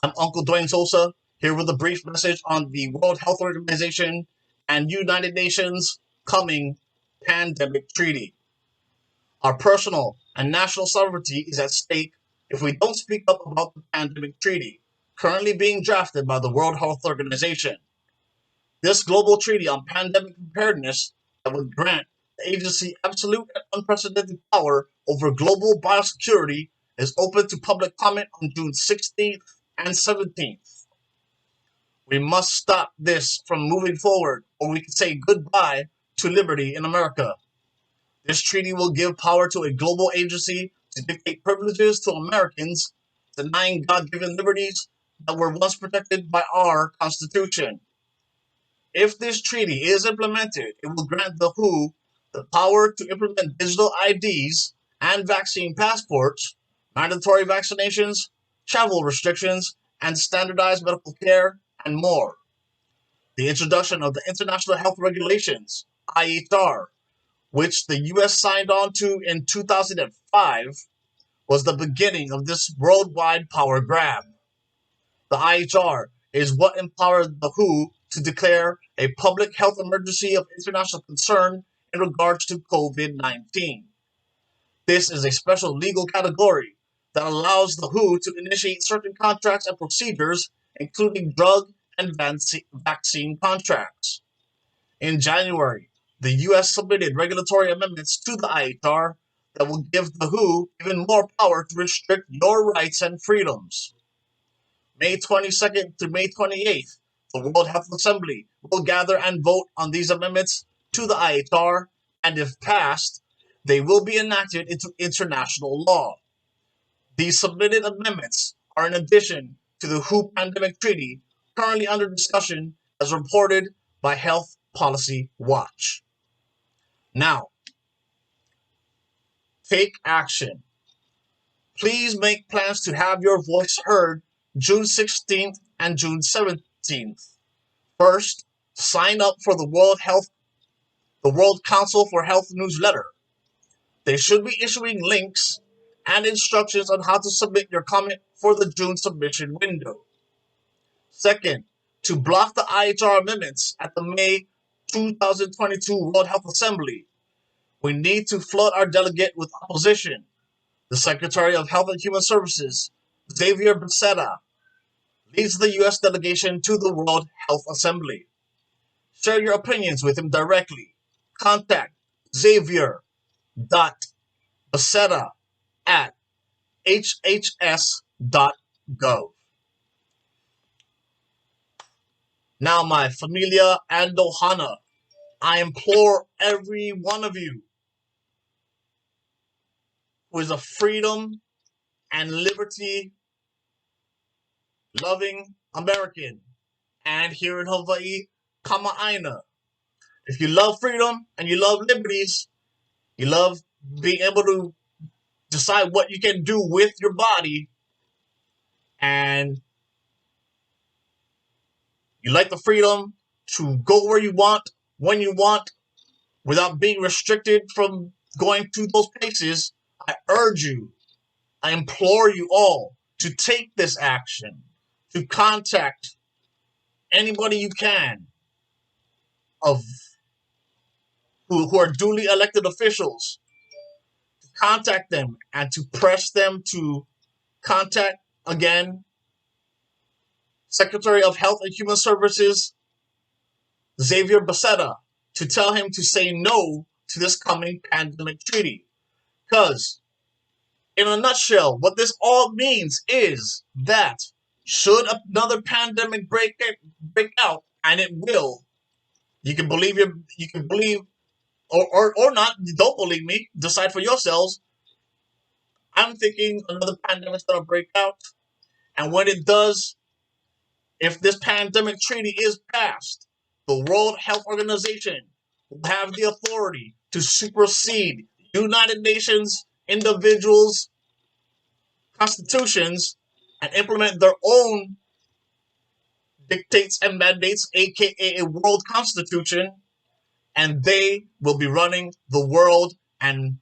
I'm Uncle Duane Sosa, here with a brief message on the World Health Organization and United Nations coming pandemic treaty. Our personal and national sovereignty is at stake if we don't speak up about the pandemic treaty, currently being drafted by the World Health Organization. This global treaty on pandemic preparedness that would grant the agency absolute and unprecedented power over global biosecurity is open to public comment on June 16th and 17th. We must stop this from moving forward, or we can say goodbye to liberty in America. This treaty will give power to a global agency to dictate privileges to Americans, denying God-given liberties that were once protected by our Constitution. If this treaty is implemented, it will grant the WHO the power to implement digital IDs and vaccine passports, mandatory vaccinations, travel restrictions, and standardized medical care, and more. The introduction of the International Health Regulations, IHR, which the US signed on to in 2005, was the beginning of this worldwide power grab. The IHR is what empowered the WHO to declare a public health emergency of international concern in regards to COVID-19. This is a special legal category that allows the WHO to initiate certain contracts and procedures, including drug and vaccine contracts. In January, the US submitted regulatory amendments to the IHR that will give the WHO even more power to restrict your rights and freedoms. May 22nd through May 28th, the World Health Assembly will gather and vote on these amendments to the IHR, and if passed, they will be enacted into international law. These submitted amendments are in addition to the WHO Pandemic Treaty currently under discussion as reported by Health Policy Watch. Now, take action. Please make plans to have your voice heard June 16th and June 17th. First, sign up for the World Council for Health newsletter. They should be issuing links and instructions on how to submit your comment for the June submission window. Second, to block the IHR amendments at the May 2022 World Health Assembly, we need to flood our delegate with opposition. The Secretary of Health and Human Services, Xavier Becerra, leads the U.S. delegation to the World Health Assembly. Share your opinions with him directly. Contact Xavier.Becerra at hhs.gov. Now, my familia and ohana, I implore every one of you who is a freedom and liberty loving American, and here in Hawaii, kama'aina. If you love freedom and you love liberties, you love being able to decide what you can do with your body, and you like the freedom to go where you want, when you want, without being restricted from going to those places, I urge you, I implore you all to take this action, to contact anybody you can of who are duly elected officials, to contact them and to press them to contact again Secretary of Health and Human Services Xavier Becerra to tell him to say no to this coming pandemic treaty. Because, in a nutshell, what this all means is that should another pandemic break out, and it will, you can believe or not. Don't believe me. Decide for yourselves. I'm thinking another pandemic's gonna break out, and when it does, if this pandemic treaty is passed, the World Health Organization will have the authority to supersede United Nations individuals' constitutions and implement their own dictates and mandates, aka a world constitution, and they will be running the world. And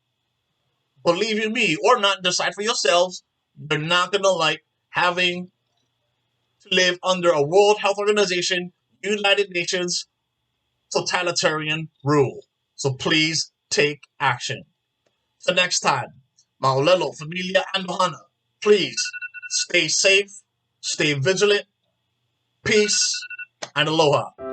believe you me or not, decide for yourselves, they're not gonna like having to live under a World Health Organization, United Nations totalitarian rule. So please take action. So next time, Ōlelo, familia, and Ohana, please stay safe, stay vigilant, peace, and aloha.